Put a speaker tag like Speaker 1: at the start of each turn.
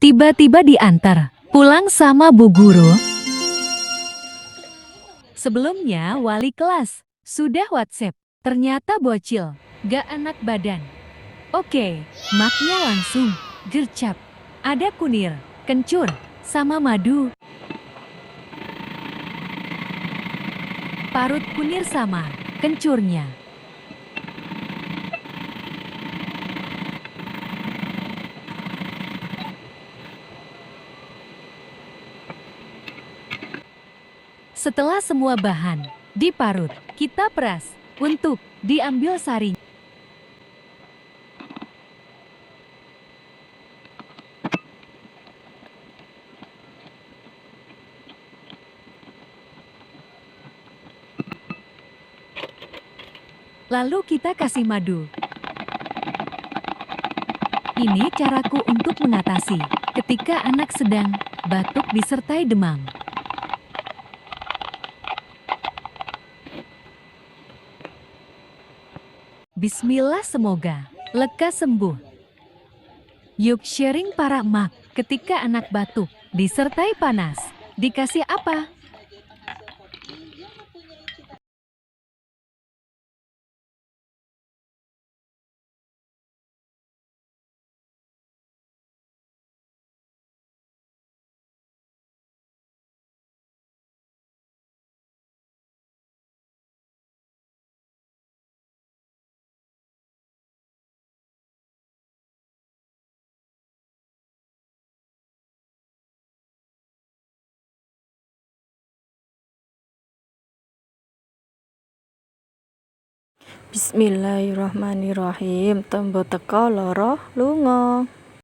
Speaker 1: Tiba-tiba diantar pulang sama bu guru. Sebelumnya wali kelas sudah WhatsApp. Ternyata bocil, gak enak badan. Oke, maknya langsung gercep. Ada kunir, kencur, sama madu. Parut kunir sama kencurnya. Setelah semua bahan diparut, kita peras untuk diambil sari. Lalu kita kasih madu. Ini caraku untuk mengatasi ketika anak sedang batuk disertai demam. Bismillah, semoga lekas sembuh. Yuk sharing para emak, ketika anak batuk disertai panas, dikasih apa?
Speaker 2: Bismillahirrahmanirrahim. Tembo teka lara lunga.